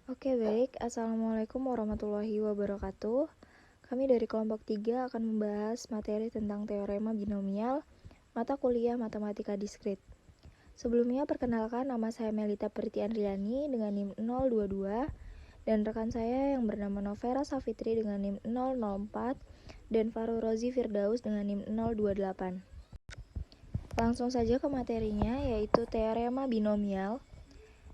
Oke, baik. Assalamualaikum warahmatullahi wabarakatuh. Kami dari kelompok 3 akan membahas materi tentang teorema binomial, mata kuliah matematika diskrit. Sebelumnya, perkenalkan, nama saya Melita Priti Andriani dengan NIM 022 dan rekan saya yang bernama Novera Safitri dengan NIM 004 dan Farul Rozi Firdaus dengan NIM 028. Langsung saja ke materinya, yaitu teorema binomial.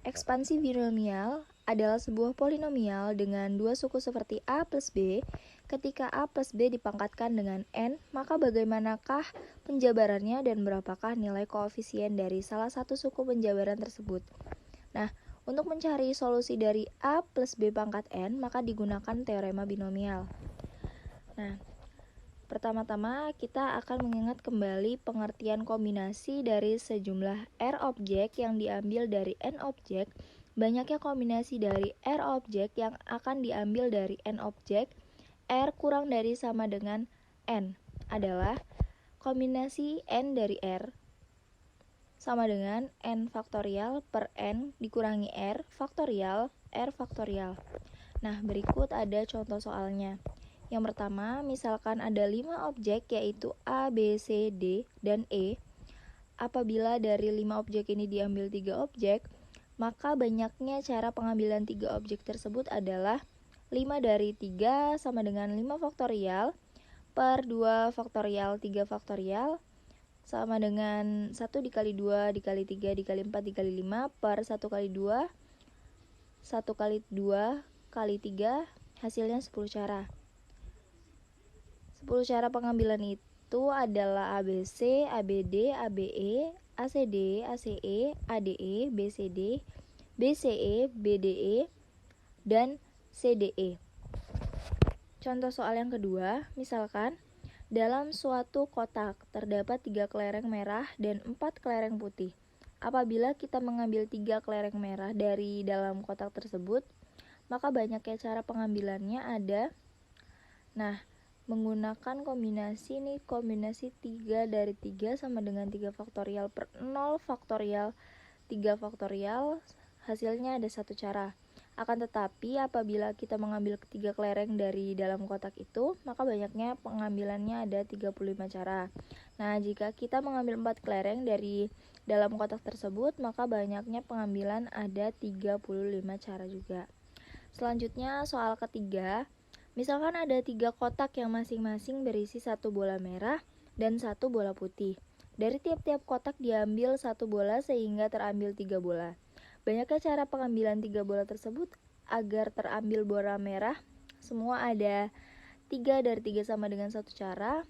Ekspansi binomial adalah sebuah polinomial dengan dua suku seperti A plus B. Ketika A plus B dipangkatkan dengan N, maka bagaimanakah penjabarannya dan berapakah nilai koefisien dari salah satu suku penjabaran tersebut? Nah, untuk mencari solusi dari A plus B pangkat N, maka digunakan teorema binomial. Nah, pertama-tama kita akan mengingat kembali pengertian kombinasi dari sejumlah R objek yang diambil dari N objek. Banyaknya kombinasi dari R objek yang akan diambil dari N objek, R kurang dari sama dengan N adalah kombinasi N dari R sama dengan N faktorial per N dikurangi R faktorial Nah, berikut ada contoh soalnya. Yang pertama, misalkan ada 5 objek yaitu A, B, C, D, dan E. Apabila dari 5 objek ini diambil 3 objek, maka banyaknya cara pengambilan 3 objek tersebut adalah 5 dari 3 sama dengan 5 faktorial per 2 faktorial 3 faktorial sama dengan 1 dikali 2 dikali 3 dikali 4 dikali 5 per 1 kali 2 1 kali 2 kali 3 hasilnya 10 cara. 10 cara pengambilan itu adalah ABC, ABD, ABE, ACD, ACE, ADE, BCD, BCE, BDE, dan CDE. Contoh soal yang kedua, misalkan dalam suatu kotak terdapat 3 kelereng merah dan 4 kelereng putih. Apabila kita mengambil 3 kelereng merah dari dalam kotak tersebut, maka banyaknya cara pengambilannya ada. Nah, menggunakan kombinasi 3 dari 3 sama dengan 3 faktorial per 0 faktorial 3 faktorial, hasilnya ada 1 cara. Akan tetapi apabila kita mengambil ketiga kelereng dari dalam kotak itu, maka banyaknya pengambilannya ada 35 cara. Nah, jika kita mengambil 4 kelereng dari dalam kotak tersebut, maka banyaknya pengambilan ada 35 cara juga. Selanjutnya soal ketiga, misalkan ada 3 kotak yang masing-masing berisi 1 bola merah dan 1 bola putih. Dari tiap-tiap kotak diambil 1 bola sehingga terambil 3 bola. Banyaknya cara pengambilan 3 bola tersebut agar terambil bola merah. Semua ada 3 dari 3 sama dengan 1 cara.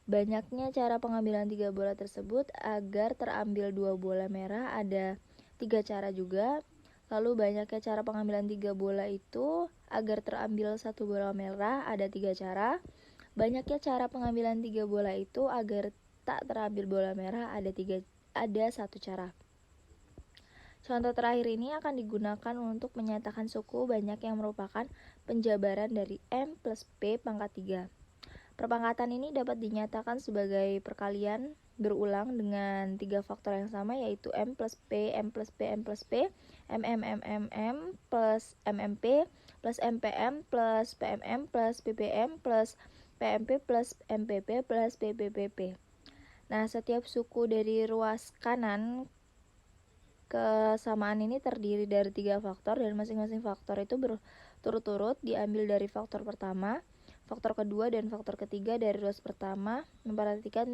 Banyaknya cara pengambilan 3 bola tersebut agar terambil 2 bola merah ada 3 cara juga. Lalu banyaknya cara pengambilan 3 bola itu agar terambil 1 bola merah ada 3 cara. Banyaknya cara pengambilan 3 bola itu agar tak terambil bola merah ada 1 cara. Contoh terakhir ini akan digunakan untuk menyatakan suku banyak yang merupakan penjabaran dari M plus P pangkat 3. Perpangkatan ini dapat dinyatakan sebagai perkalian berulang dengan 3 faktor yang sama, yaitu M plus P, M plus P, M plus P, MMMMM plus MMP plus MPM plus PMM plus PPM plus PMP plus MPP plus PPPP. Nah, setiap suku dari ruas kanan kesamaan ini terdiri dari 3 faktor dan masing-masing faktor itu berturut-turut diambil dari faktor pertama, faktor kedua, dan faktor ketiga dari ruas pertama. Memperhatikan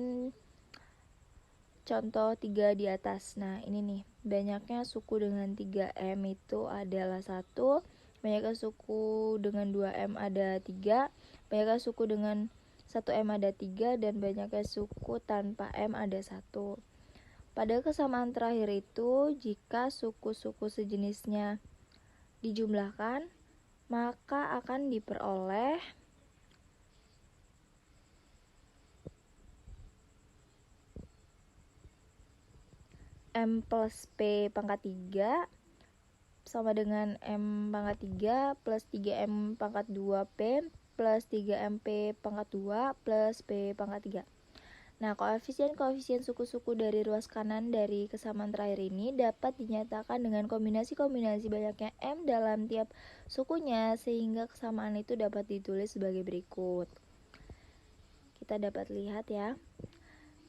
contoh 3 di atas. Nah, ini nih, banyaknya suku dengan 3M itu adalah 1, banyaknya suku dengan 2M ada 3, banyaknya suku dengan 1M ada 3, dan banyaknya suku tanpa M ada 1. Pada kesamaan terakhir itu, jika suku-suku sejenisnya dijumlahkan, maka akan diperoleh M plus P pangkat 3 sama dengan M pangkat 3 plus 3M pangkat 2P plus 3MP pangkat 2 plus P pangkat 3. Nah, koefisien-koefisien suku-suku dari ruas kanan dari kesamaan terakhir ini dapat dinyatakan dengan kombinasi-kombinasi banyaknya M dalam tiap sukunya sehingga kesamaan itu dapat ditulis sebagai berikut. Kita dapat lihat ya.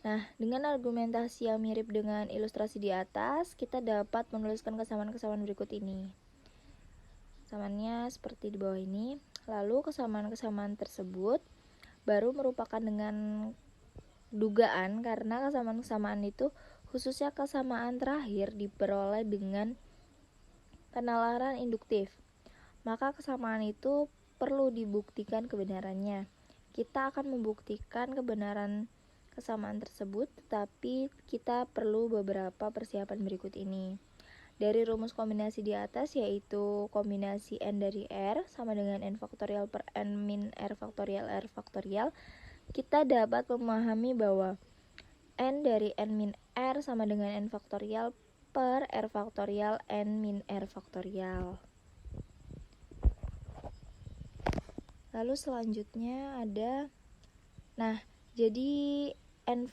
Nah, dengan argumentasi yang mirip dengan ilustrasi di atas, kita dapat menuliskan kesamaan-kesamaan berikut ini. Kesamaannya seperti di bawah ini. Lalu kesamaan-kesamaan tersebut baru merupakan dengan dugaan karena kesamaan-kesamaan itu khususnya kesamaan terakhir diperoleh dengan penalaran induktif. Maka kesamaan itu perlu dibuktikan kebenarannya. Kita akan membuktikan kebenaran kesamaan tersebut, tetapi kita perlu beberapa persiapan berikut ini. Dari rumus kombinasi di atas yaitu kombinasi n dari r sama dengan n faktorial per n min r faktorial, kita dapat memahami bahwa n dari n min r sama dengan n faktorial per r faktorial n min r faktorial. Lalu selanjutnya ada, nah jadi n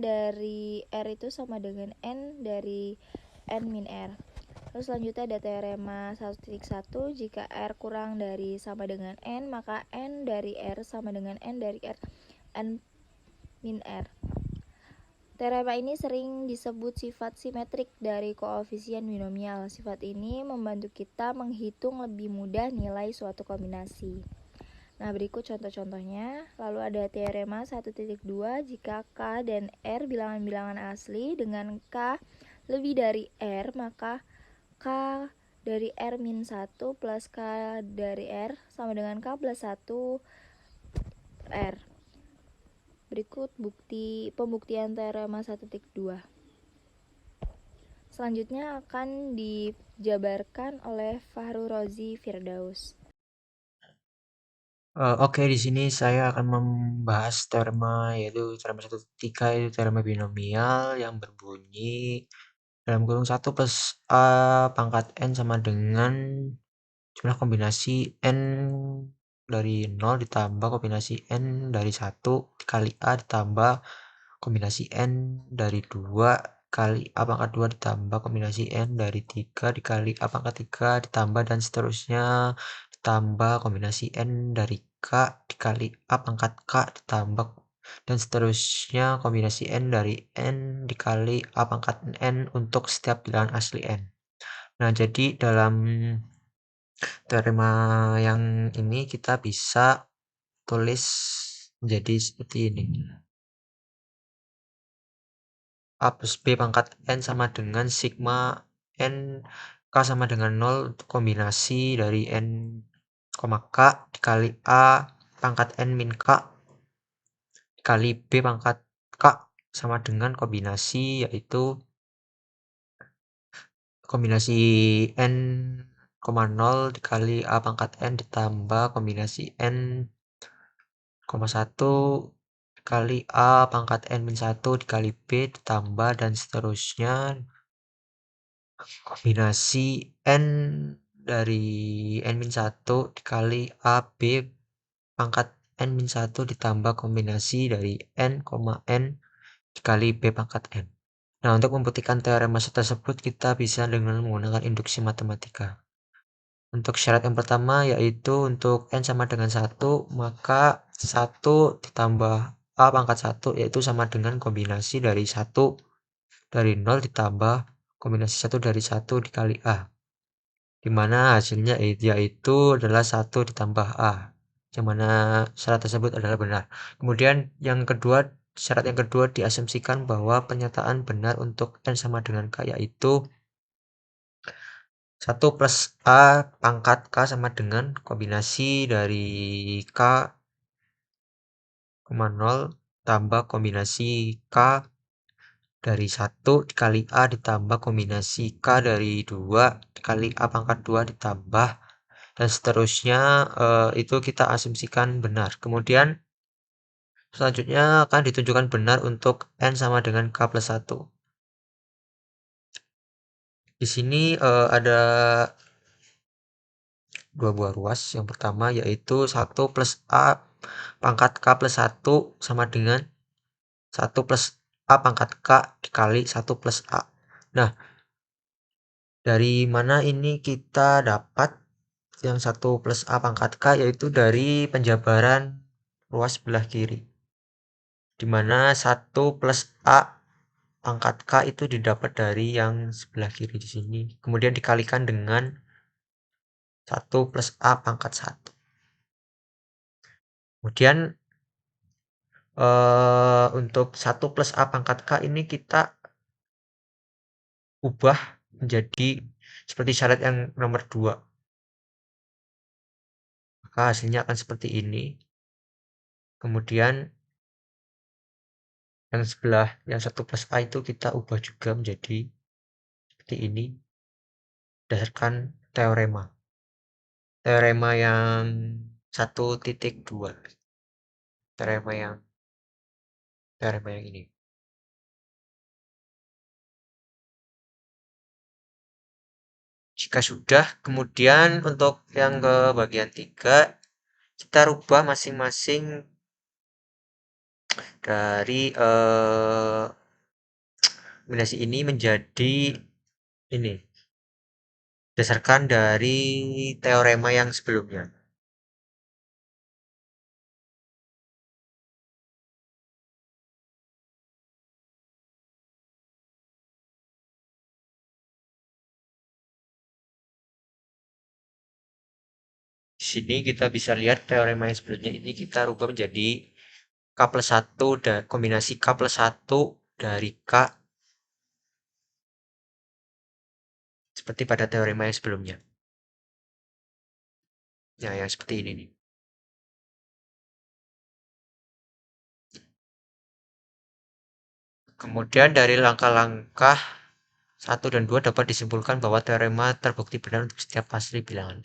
dari r itu sama dengan n dari n min r. Lalu selanjutnya ada teorema 1.1, jika r kurang dari sama dengan n, maka n dari r sama dengan n dari r n min r. Teorema ini sering disebut sifat simetrik dari koefisien binomial. Sifat ini membantu kita menghitung lebih mudah nilai suatu kombinasi. Nah, berikut contoh-contohnya. Lalu ada teorema 1.2, jika K dan R bilangan-bilangan asli dengan K lebih dari R, maka K dari R min 1 plus K dari R sama dengan K plus 1 R. Berikut pembuktian teorema 1.2. Selanjutnya akan dijabarkan oleh Fahru Rozi Firdaus. Oke, di sini saya akan membahas teorema, yaitu teorema 1.3, yaitu teorema binomial yang berbunyi dalam kurung 1 plus A pangkat N sama dengan jumlah kombinasi N dari 0 ditambah kombinasi N dari 1 dikali A ditambah kombinasi N dari 2 kali A pangkat 2 ditambah kombinasi N dari 3 dikali A pangkat 3 ditambah dan seterusnya ditambah kombinasi N dari K dikali A pangkat K ditambah dan seterusnya kombinasi N dari N dikali A pangkat N untuk setiap bilangan asli N. Nah, jadi dalam teorema yang ini kita bisa tulis menjadi seperti ini. A plus B pangkat N sama dengan sigma N K sama dengan 0 kombinasi dari N, K dikali A pangkat N min K dikali B pangkat K sama dengan kombinasi yaitu kombinasi N, 0 dikali A pangkat N ditambah kombinasi N, 1 dikali A pangkat N min 1 dikali B ditambah dan seterusnya kombinasi N dari N min 1 dikali AB pangkat N min 1 ditambah kombinasi dari N, N dikali B pangkat N. Nah, untuk membuktikan teorema tersebut kita bisa dengan menggunakan induksi matematika. Untuk syarat yang pertama yaitu untuk N sama dengan 1, maka 1 ditambah A pangkat 1 yaitu sama dengan kombinasi dari 1 dari 0 ditambah kombinasi 1 dari 1 dikali A, dimana hasilnya yaitu adalah 1 ditambah A, yang mana syarat tersebut adalah benar. Kemudian syarat yang kedua diasumsikan bahwa pernyataan benar untuk N sama dengan K yaitu 1 plus A pangkat K sama dengan kombinasi dari K, 0 tambah kombinasi K dari 1 dikali A ditambah kombinasi K dari 2 dikali A pangkat 2 ditambah dan seterusnya itu kita asumsikan benar. Kemudian selanjutnya akan ditunjukkan benar untuk N sama dengan K plus 1. Di sini ada dua buah ruas. Yang pertama yaitu 1 plus A pangkat K plus 1 sama dengan 1 plus A pangkat K dikali 1 plus A. Nah, dari mana ini kita dapat yang 1 plus A pangkat K, yaitu dari penjabaran ruas sebelah kiri. Di mana 1 plus A pangkat K itu didapat dari yang sebelah kiri di sini. Kemudian dikalikan dengan 1 plus A pangkat 1. Kemudian untuk 1 plus A pangkat K ini kita ubah menjadi seperti syarat yang nomor 2. Maka hasilnya akan seperti ini. Kemudian yang sebelah yang 1 plus A itu kita ubah juga menjadi seperti ini berdasarkan teorema. Teorema yang 1.2. Teorema yang ini. Jika sudah, kemudian untuk yang ke bagian 3, kita rubah masing-masing dari kombinasi ini menjadi ini, berdasarkan dari teorema yang sebelumnya. Di sini kita bisa lihat teorema yang sebelumnya ini kita rubah menjadi K plus 1 dan kombinasi K plus 1 dari K seperti pada teorema yang sebelumnya. Ya, yang seperti ini nih. Kemudian dari langkah-langkah 1 dan 2 dapat disimpulkan bahwa teorema terbukti benar untuk setiap asli bilangan.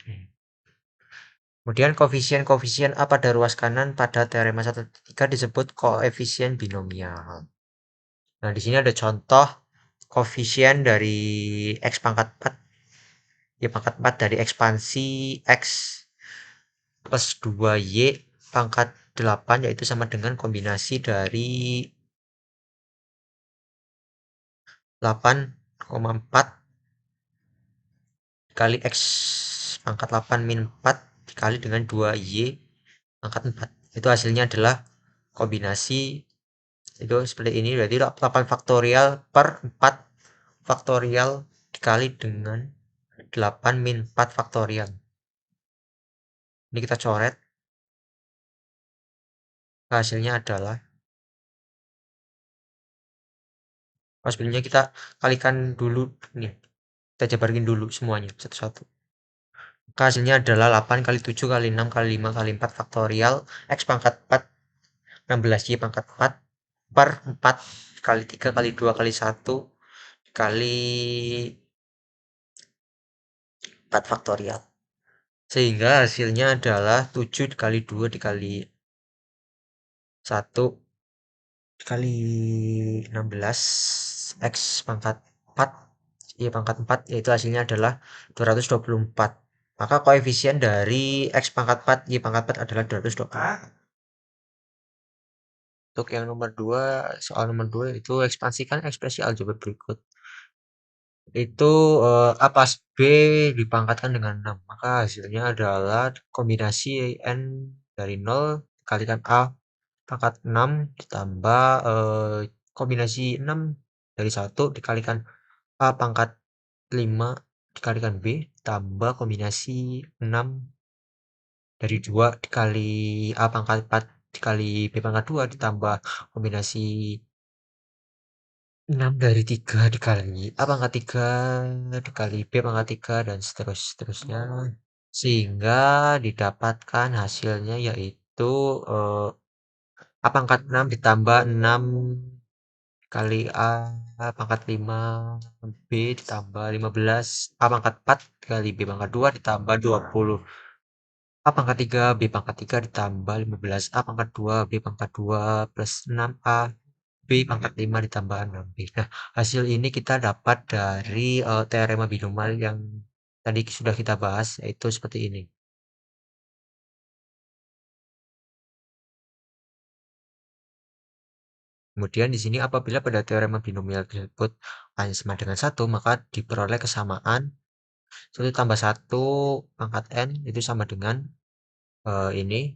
Kemudian koefisien-koefisien A pada ruas kanan pada teorema 1.3 disebut koefisien binomial. Nah, di sini ada contoh koefisien dari X pangkat 4, Y pangkat 4 dari ekspansi X plus 2Y pangkat 8, yaitu sama dengan kombinasi dari 8,4 dikali X pangkat 8 min 4 dikali dengan 2Y pangkat 4. Itu hasilnya adalah kombinasi itu seperti ini, berarti 8 faktorial per 4 faktorial dikali dengan 8 min 4 faktorial. Ini kita coret, hasilnya adalah sebenarnya kita kalikan dulu nih, kita jabarin dulu semuanya satu-satu. Hasilnya adalah 8 kali 7 kali 6 kali 5 kali 4 faktorial X pangkat 4 16Y pangkat 4 per 4 kali 3 kali 2 kali 1 kali 4 faktorial. Sehingga hasilnya adalah 7 dikali 2 dikali 1 dikali 16 X pangkat 4 Y pangkat 4, yaitu hasilnya adalah 224. Maka koefisien dari X pangkat 4 Y pangkat 4 adalah 224. Untuk yang nomor 2, soal nomor 2 itu ekspansikan ekspresi aljabar berikut. Itu A plus B dipangkatkan dengan 6. Maka hasilnya adalah kombinasi N dari 0 dikalikan A pangkat 6 ditambah kombinasi 6 dari 1 dikalikan A pangkat 5 dikalikan B tambah kombinasi 6 dari 2 dikali A pangkat 4 dikali B pangkat 2 ditambah kombinasi 6 dari 3 dikali A pangkat 3 dikali B pangkat 3 dan seterusnya, sehingga didapatkan hasilnya yaitu A pangkat 6 ditambah 6 kali A pangkat 5 B ditambah 15 A pangkat 4 kali B pangkat 2 ditambah 20 A pangkat 3 B pangkat 3 ditambah 15 A pangkat 2 B pangkat 2 plus 6 A B pangkat 5 ditambah 6B. Nah, hasil ini kita dapat dari teorema binomial yang tadi sudah kita bahas, yaitu seperti ini. Kemudian di sini apabila pada teorema binomial tersebut n sama dengan 1, maka diperoleh kesamaan 1 tambah 1 pangkat n itu sama dengan ini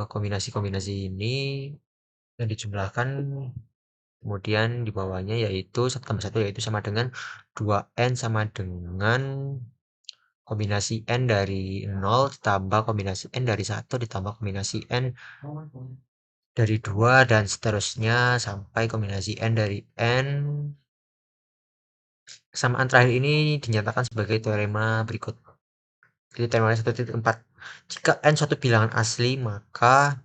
kombinasi-kombinasi ini yang dijumlahkan, kemudian di bawahnya yaitu 1 tambah 1 yaitu sama dengan 2n sama dengan kombinasi n dari 0 ditambah kombinasi n dari 1 ditambah kombinasi n dari 2 dan seterusnya sampai kombinasi n dari n. Kesamaan terakhir ini dinyatakan sebagai teorema berikut. Jadi teorema 1.4. Jika n suatu bilangan asli, maka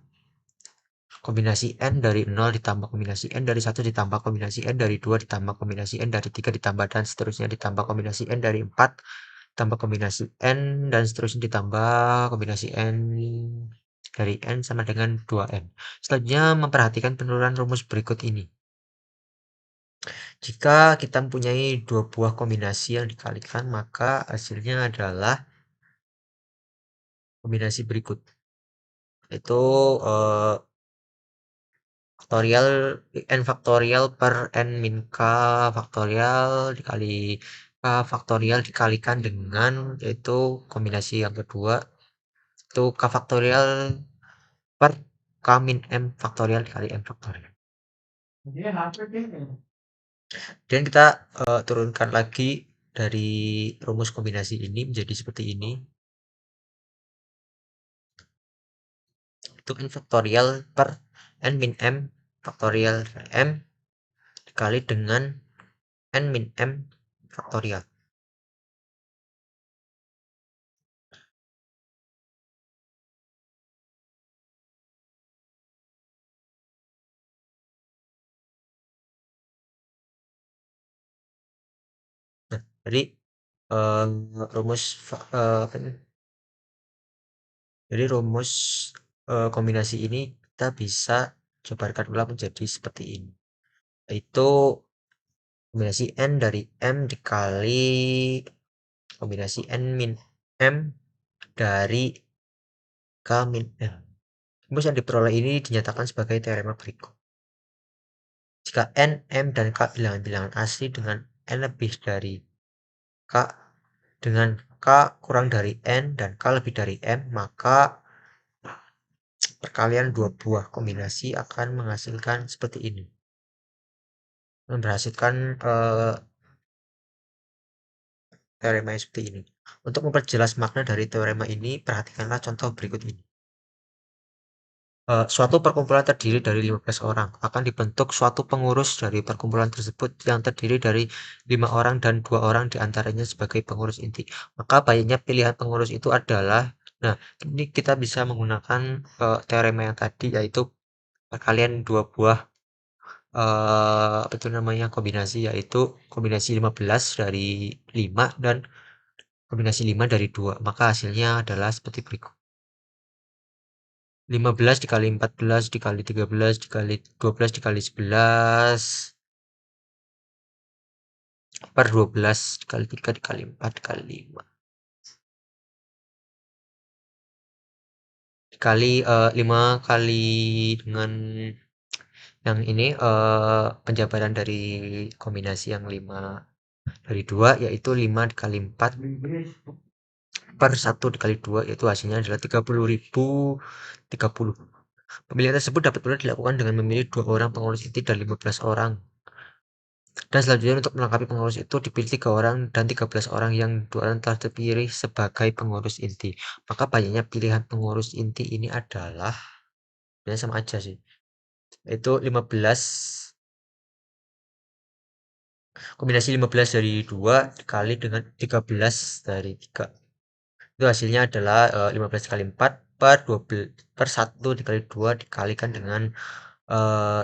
kombinasi n dari 0 ditambah kombinasi n dari 1 ditambah kombinasi n dari 2 ditambah kombinasi n dari 3 ditambah dan seterusnya ditambah kombinasi n dari 4 ditambah kombinasi n dan seterusnya ditambah kombinasi n dari n sama dengan 2n. Selanjutnya memperhatikan penurunan rumus berikut ini. Jika kita mempunyai dua buah kombinasi yang dikalikan, maka hasilnya adalah kombinasi berikut. Itu faktorial n faktorial per n min k faktorial dikali k faktorial dikalikan dengan yaitu kombinasi yang kedua itu k faktorial per k min m faktorial dikali m faktorial. Dan kita turunkan lagi dari rumus kombinasi ini menjadi seperti ini. Itu n faktorial per n min m faktorial m dikali dengan n min m faktorial. Nah, jadi rumus jadi rumus kombinasi ini kita bisa jabarkan ulang menjadi seperti ini, yaitu kombinasi n dari m dikali kombinasi n min m dari k min m. Rumus yang diperoleh ini dinyatakan sebagai teorema berikut. Jika n, m, dan k bilangan-bilangan asli dengan n lebih dari k dengan k kurang dari n dan k lebih dari m, maka perkalian dua buah kombinasi akan menghasilkan seperti ini. Memberhasilkan teorema yang seperti ini. Untuk memperjelas makna dari teorema ini, perhatikanlah contoh berikut ini. Suatu perkumpulan terdiri dari 15 orang. Akan dibentuk suatu pengurus dari perkumpulan tersebut yang terdiri dari 5 orang dan 2 orang diantaranya sebagai pengurus inti. Maka banyaknya pilihan pengurus itu adalah, nah ini kita bisa menggunakan teorema yang tadi yaitu perkalian dua buah apa itu namanya kombinasi, yaitu kombinasi 15 dari 5 dan kombinasi 5 dari 2. Maka hasilnya adalah seperti berikut. 15 dikali 14 dikali 13 dikali 12 dikali 11 per 12 dikali 3 dikali 4 dikali 5 dikali 5 kali dengan yang ini penjabaran dari kombinasi yang 5 dari 2 yaitu 5 dikali 4 per 1 dikali 2 yaitu hasilnya adalah 30.030. Pemilihan tersebut dapat pula dilakukan dengan memilih 2 orang pengurus inti dan 15 orang. Dan selanjutnya untuk melengkapi pengurus itu dipilih 3 orang dan 13 orang yang 2 orang telah terpilih sebagai pengurus inti. Maka banyaknya pilihan pengurus inti ini adalah ya sama aja sih. Itu 15 kombinasi 15 dari 2 dikali dengan 13 dari 3. Itu hasilnya adalah 15 dikali 4 per 12 per 1 dikali 2 dikalikan dengan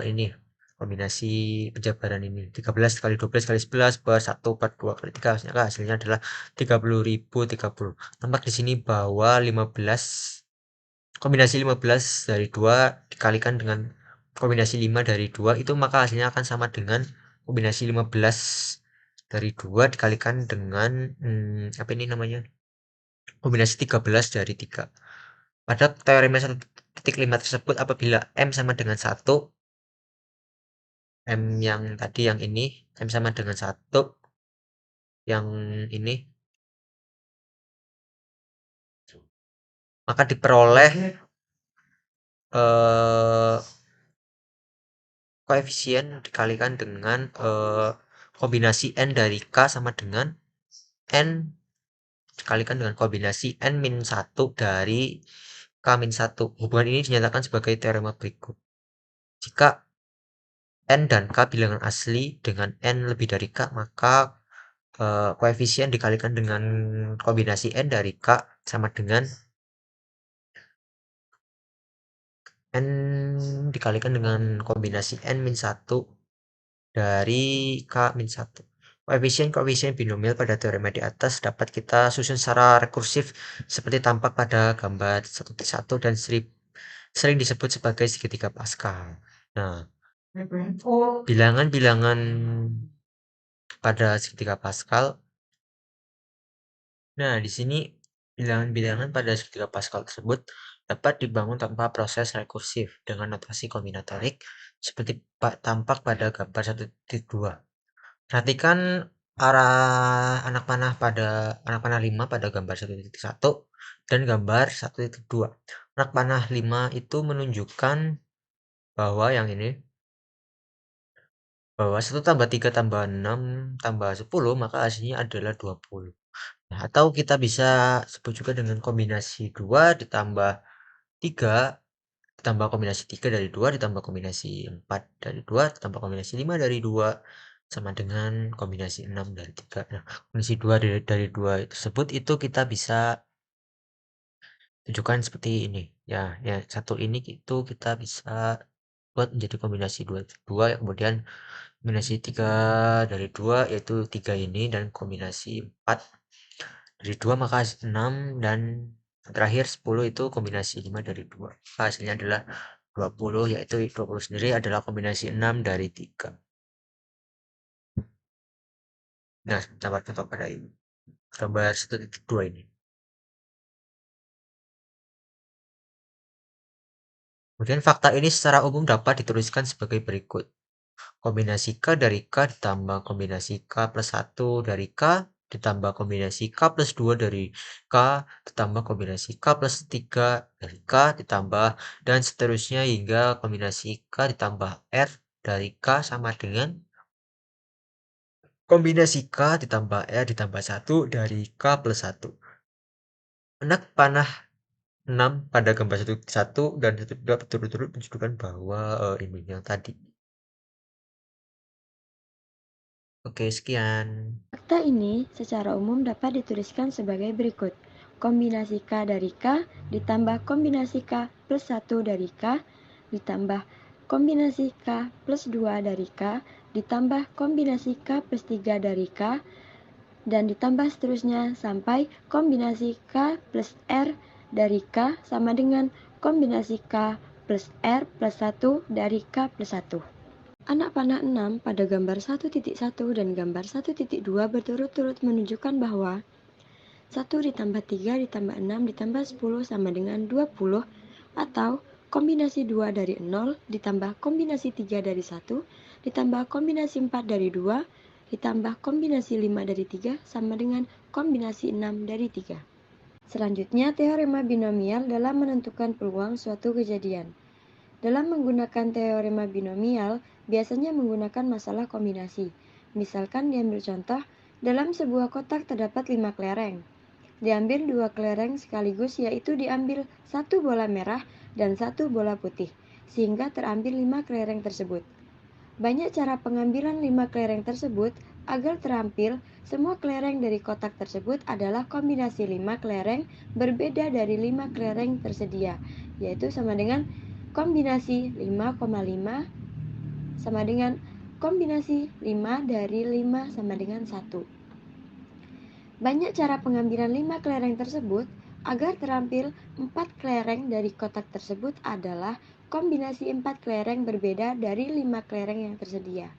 ini kombinasi penjabaran ini 13 kali 12 kali 11 per 1 per 2 kali 3 hasilnya adalah 30.030. Tampak di sini bahwa 15 kombinasi 15 dari 2 dikalikan dengan kombinasi 5 dari 2 itu maka hasilnya akan sama dengan kombinasi 15 dari 2 dikalikan dengan apa ini namanya kombinasi 13 dari 3. Pada teorema titik 5 tersebut apabila M sama dengan 1, M yang tadi yang ini, M sama dengan 1, yang ini, maka diperoleh eh, koefisien dikalikan dengan kombinasi N dari K sama dengan N dikalikan dengan kombinasi N min 1 dari K min 1. Hubungan ini dinyatakan sebagai teorema berikut. Jika N dan K bilangan asli dengan N lebih dari K, maka koefisien dikalikan dengan kombinasi N dari K sama dengan N dikalikan dengan kombinasi N min 1 dari K min 1. Koefisien binomial pada teorema di atas dapat kita susun secara rekursif seperti tampak pada gambar 1.1 dan sering disebut sebagai segitiga Pascal. Nah, bilangan-bilangan pada segitiga Pascal. Nah, di sini bilangan-bilangan pada segitiga Pascal tersebut dapat dibangun tanpa proses rekursif dengan notasi kombinatorik seperti tampak pada gambar 1.2. Perhatikan arah anak panah 5 pada gambar 1.1 dan gambar 1.2. Anak panah 5 itu menunjukkan bahwa yang ini bahwa 1 tambah 3 tambah 6 tambah 10 maka hasilnya adalah 20. Nah, atau kita bisa sebut juga dengan kombinasi 2 ditambah 3 ditambah kombinasi 3 dari 2 ditambah kombinasi 4 dari 2 ditambah kombinasi 5 dari 2 sama dengan kombinasi 6 dari 3. Nah, kombinasi 2 dari 2 tersebut itu kita bisa tunjukkan seperti ini. Ya, satu ini itu kita bisa buat menjadi kombinasi 2 kemudian kombinasi 3 dari 2 yaitu 3 ini dan kombinasi 4 dari 2 maka 6 dan terakhir 10 itu kombinasi 5 dari 2. Hasilnya adalah 20 yaitu 20 sendiri adalah kombinasi 6 dari 3. Nah, dapat contoh pada ini. Gambar 1.2 ini. Kemudian fakta ini secara umum dapat dituliskan sebagai berikut. Kombinasi K dari K ditambah kombinasi K plus 1 dari K ditambah kombinasi K plus 2 dari K ditambah kombinasi K plus 3 dari K ditambah dan seterusnya hingga kombinasi K ditambah R dari K sama dengan kombinasi K ditambah R ditambah 1 dari K plus 1. Anak panah 6 pada gambar 1 dan 1.2 berturut-turut menunjukkan bahwa ini yang tadi. Oke, sekian. Fakta ini secara umum dapat dituliskan sebagai berikut. Kombinasi K dari K ditambah kombinasi K plus 1 dari K ditambah kombinasi K plus 2 dari K ditambah kombinasi K plus 3 dari K dan ditambah seterusnya sampai kombinasi K plus R dari K sama dengan kombinasi K plus R plus 1 dari K plus 1. Anak panah 6 pada gambar 1.1 dan gambar 1.2 berturut-turut menunjukkan bahwa 1 ditambah 3 ditambah 6 ditambah 10 sama dengan 20 atau kombinasi 2 dari 0 ditambah kombinasi 3 dari 1 ditambah kombinasi 4 dari 2 ditambah kombinasi 5 dari 3 sama dengan kombinasi 6 dari 3. Selanjutnya, teorema binomial dalam menentukan peluang suatu kejadian. Dalam menggunakan teorema binomial, biasanya menggunakan masalah kombinasi. Misalkan diambil contoh, dalam sebuah kotak terdapat 5 kelereng. Diambil 2 kelereng sekaligus, yaitu diambil 1 bola merah dan 1 bola putih, sehingga terambil 5 kelereng tersebut. Banyak cara pengambilan 5 kelereng tersebut. Agar terampil, semua kelereng dari kotak tersebut adalah kombinasi 5 kelereng berbeda dari 5 kelereng tersedia, yaitu sama dengan kombinasi 5,5 sama dengan kombinasi 5 dari 5 sama dengan 1. Banyak cara pengambilan 5 kelereng tersebut. Agar terampil 4 kelereng dari kotak tersebut adalah kombinasi 4 kelereng berbeda dari 5 kelereng yang tersedia.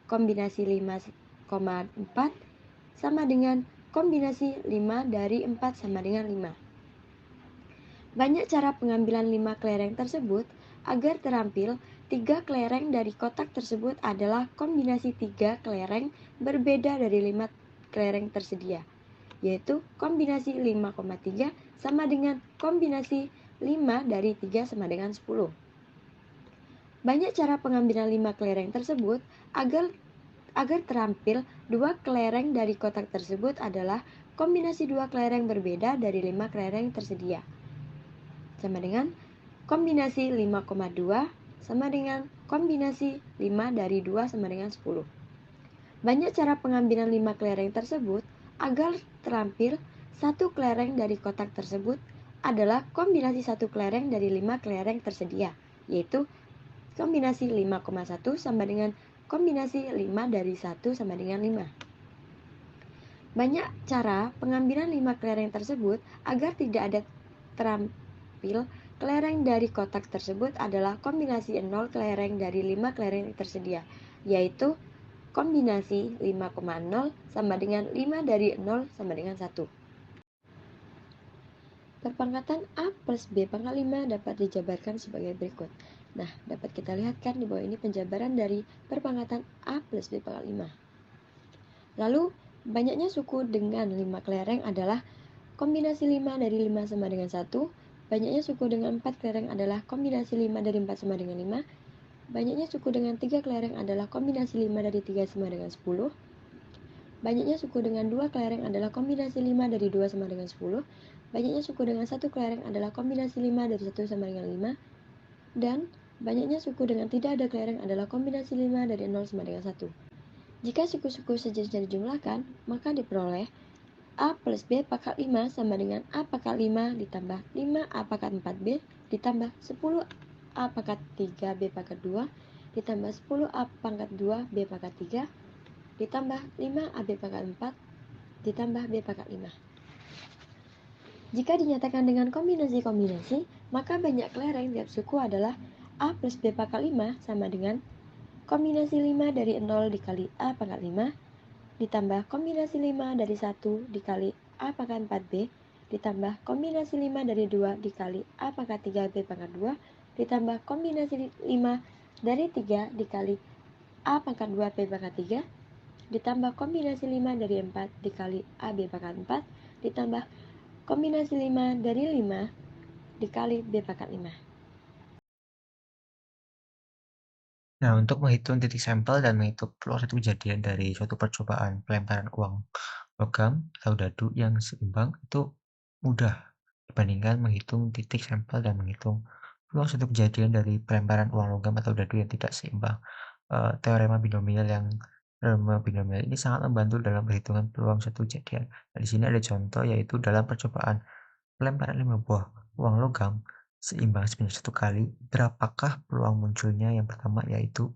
Kombinasi 5,4 sama dengan kombinasi 5 dari 4 sama dengan 5. Banyak cara pengambilan 5 kelereng tersebut agar terampil 3 kelereng dari kotak tersebut adalah kombinasi 3 kelereng berbeda dari 5 kelereng tersedia, yaitu kombinasi 5,3 sama dengan kombinasi 5 dari 3 sama dengan 10. Banyak cara pengambilan 5 kelereng tersebut agar terampil 2 kelereng dari kotak tersebut adalah kombinasi 2 kelereng berbeda dari 5 kelereng tersedia, sama dengan kombinasi 5,2 sama dengan kombinasi 5 dari 2 sama dengan 10. Banyak cara pengambilan 5 kelereng tersebut agar terampil 1 kelereng dari kotak tersebut adalah kombinasi 1 kelereng dari 5 kelereng tersedia, yaitu kombinasi 5,1 sama dengan kombinasi 5 dari 1 sama dengan 5. Banyak cara pengambilan 5 kelereng tersebut agar tidak ada terampil kelereng dari kotak tersebut adalah kombinasi 0 kelereng dari 5 kelereng tersedia, yaitu kombinasi 5,0 sama dengan 5 dari 0 sama dengan 1. Perpangkatan A plus B pangkat 5 dapat dijabarkan sebagai berikut. Nah, dapat kita lihat kan di bawah ini penjabaran dari perpangkatan A plus B pangkat 5. Lalu, banyaknya suku dengan 5 kelereng adalah kombinasi 5 dari 5 sama dengan 1. Banyaknya suku dengan 4 kelereng adalah kombinasi 5 dari 4 sama dengan 5. Banyaknya suku dengan 3 kelereng adalah kombinasi 5 dari 3 sama dengan 10. Banyaknya suku dengan 2 kelereng adalah kombinasi 5 dari 2 sama dengan 10. Banyaknya suku dengan 1 kelereng adalah kombinasi 5 dari 1 sama dengan 5. Dan banyaknya suku dengan tidak ada kelereng adalah kombinasi 5 dari 0 sama dengan 1. Jika suku-suku sejenisnya dijumlahkan, maka diperoleh A plus B pangkat 5 sama dengan A pangkat 5 ditambah 5A pangkat 4B ditambah 10A pangkat 3B pangkat 2 ditambah 10A pangkat 2B pangkat 3 ditambah 5AB pangkat 4 ditambah B pangkat 5. Jika dinyatakan dengan kombinasi-kombinasi, maka banyak kelereng tiap suku adalah A plus B pangkat 5 sama dengan kombinasi 5 dari 0 dikali A pangkat 5 ditambah kombinasi 5 dari 1 dikali A pangkat 4B ditambah kombinasi 5 dari 2 dikali A pangkat 3B pangkat 2 ditambah kombinasi 5 dari 3 dikali A pangkat 2B pangkat 3 ditambah kombinasi 5 dari 4 dikali AB pangkat 4 ditambah kombinasi 5 dari 5 dikali B pangkat 5. Nah, untuk menghitung titik sampel dan menghitung peluang satu kejadian dari suatu percobaan pelemparan uang logam atau dadu yang seimbang itu mudah dibandingkan menghitung titik sampel dan menghitung peluang satu kejadian dari pelemparan uang logam atau dadu yang tidak seimbang. Teorema binomial ini sangat membantu dalam perhitungan peluang satu kejadian. Nah, di sini ada contoh yaitu dalam percobaan pelemparan 5 buah uang logam seimbang sebanyak 1 kali, berapakah peluang munculnya? Yang pertama yaitu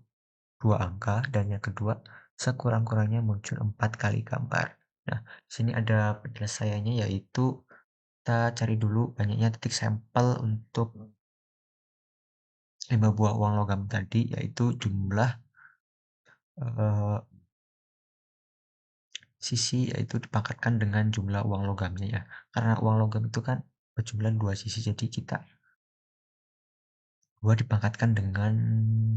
2 angka dan yang kedua sekurang-kurangnya muncul 4 kali gambar. Nah, di sini ada penyelesaiannya yaitu kita cari dulu banyaknya titik sampel untuk 5 buah uang logam tadi, yaitu jumlah sisi yaitu dipangkatkan dengan jumlah uang logamnya ya. Karena uang logam itu kan berjumlah 2 sisi, jadi kita 2 dipangkatkan dengan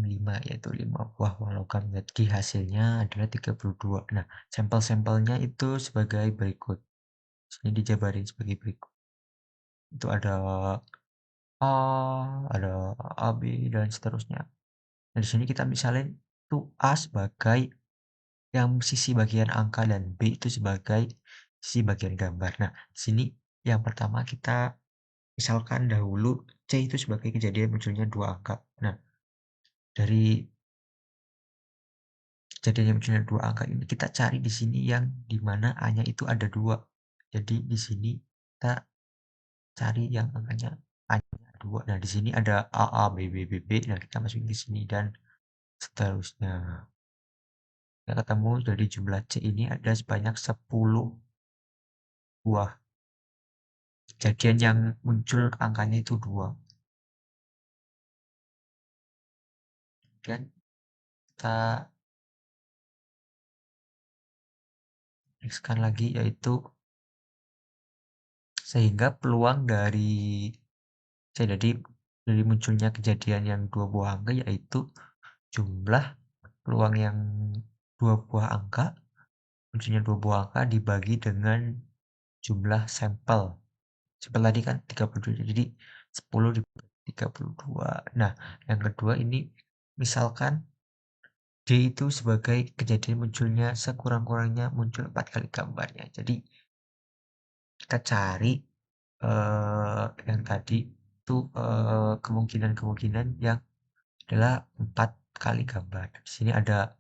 5 yaitu 5 buah uang logam. Jadi hasilnya adalah 32. Nah, sampel-sampelnya itu sebagai berikut. Sini dijabarin sebagai berikut. Itu ada A, ada AB dan seterusnya. Nah, di sini kita misalin itu A sebagai yang sisi bagian angka dan B itu sebagai sisi bagian gambar. Nah, di sini yang pertama kita misalkan dahulu C itu sebagai kejadian munculnya 2 angka. Nah, dari kejadian yang munculnya 2 angka ini kita cari di sini yang dimana A-nya itu ada 2. Jadi di sini kita cari yang angkanya A-nya 2. Nah, di sini ada AA, BB, BB. Nah, kita masukin ke sini dan seterusnya. Kita ketemu dari jumlah C ini ada sebanyak 10 buah kejadian yang muncul angkanya itu 2. Dan kita nextkan lagi yaitu sehingga peluang dari Jadi dari munculnya kejadian yang dua buah angka yaitu jumlah peluang yang dua buah angka, munculnya dua buah angka dibagi dengan jumlah sampel. Sampel tadi kan 32, jadi 10 dibagi 32. Nah, yang kedua ini misalkan D itu sebagai kejadian munculnya sekurang-kurangnya muncul 4 kali gambarnya. Jadi kita cari yang tadi itu kemungkinan-kemungkinan yang adalah 4 kali gambar. Di sini ada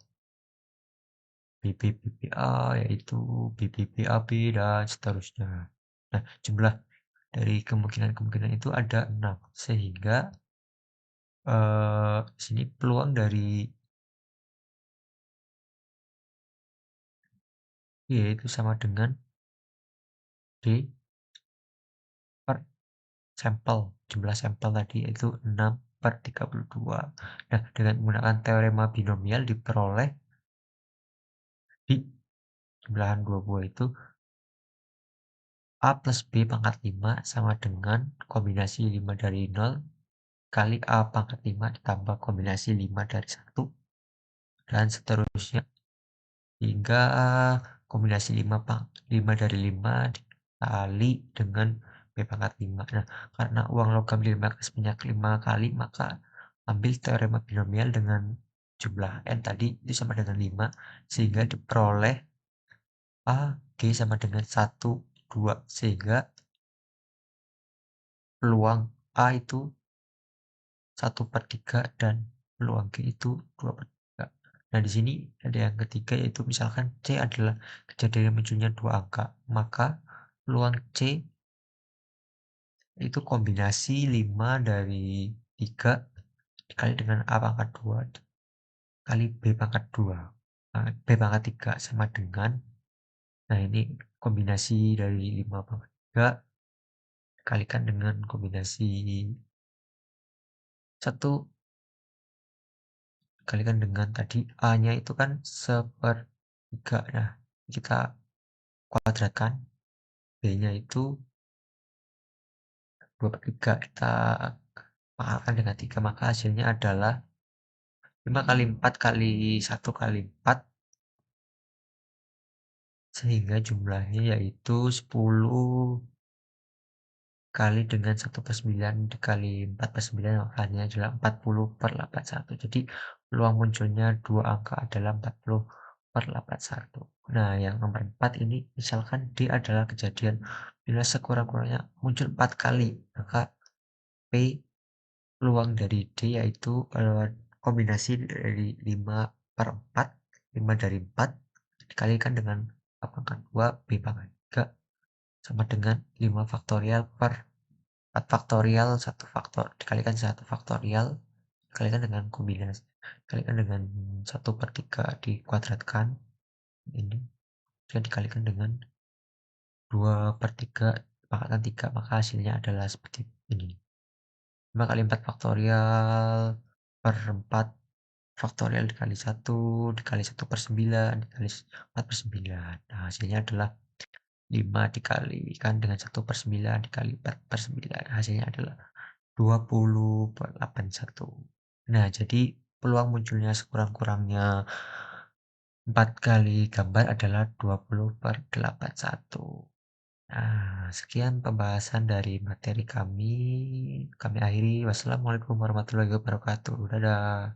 BB-BBA, yaitu BB-BAB, dan seterusnya. Nah, jumlah dari kemungkinan-kemungkinan itu ada 6, sehingga di sini peluang dari yaitu sama dengan D per sampel. Jumlah sampel tadi yaitu 6 per 32. Nah, dengan menggunakan teorema binomial diperoleh di jumlahan dua buah itu A plus B pangkat 5 sama dengan kombinasi 5 dari 0 kali A pangkat 5 ditambah kombinasi 5 dari 1 dan seterusnya hingga kombinasi 5 dari 5 dikali dengan B pangkat 5. Nah, karena uang logam 5 sebanyak 5 kali, maka ambil teorema binomial dengan jumlah N tadi itu sama dengan 5, sehingga diperoleh A, G sama dengan 1, 2, sehingga peluang A itu 1/3 dan peluang G itu 2/3. Nah, di sini ada yang ketiga yaitu misalkan C adalah kejadian munculnya dua angka, maka peluang C itu kombinasi 5 dari 3 dikali dengan A pangkat 2 kali B pangkat 2, B pangkat 3 sama dengan, nah ini kombinasi dari 5 pangkat 3 dikalikan dengan kombinasi 1 dikalikan dengan tadi A-nya itu kan 1/3. Nah, kita kuadratkan, B-nya itu 2/3, kita pangkalkan dengan 3, maka hasilnya adalah 5 kali 4 kali 1 kali 4, sehingga jumlahnya yaitu 10 kali dengan 1/9 dikali 4/9, makanya adalah 40/81. Jadi peluang munculnya dua angka adalah 40/81. Nah, yang nomor 4 ini misalkan D adalah kejadian bila sekurang-kurangnya muncul 4 kali, maka P peluang dari D yaitu kombinasi dari 5/4, 5 dari 4 dikalikan dengan A pangkat 2 B pangkat 3 sama dengan 5 faktorial per 4 faktorial 1 faktor dikalikan 1 faktorial dikalikan dengan kombinasi dikalikan dengan 1/3 dikuadratkan ini dan dikalikan dengan 2/3 dipangkatkan 3, maka hasilnya adalah seperti ini. 5 kali 4 faktorial per 4 faktorial dikali 1 dikali 1/9 dikali 4/9. Nah, hasilnya adalah 5 dikalikan dengan 1/9 dikali 4/9. Hasilnya adalah 20/81. Nah, jadi peluang munculnya sekurang-kurangnya 4 kali gambar adalah 20/81. Nah, sekian pembahasan dari materi kami. Kami akhiri. Wassalamualaikum warahmatullahi wabarakatuh. Dadah.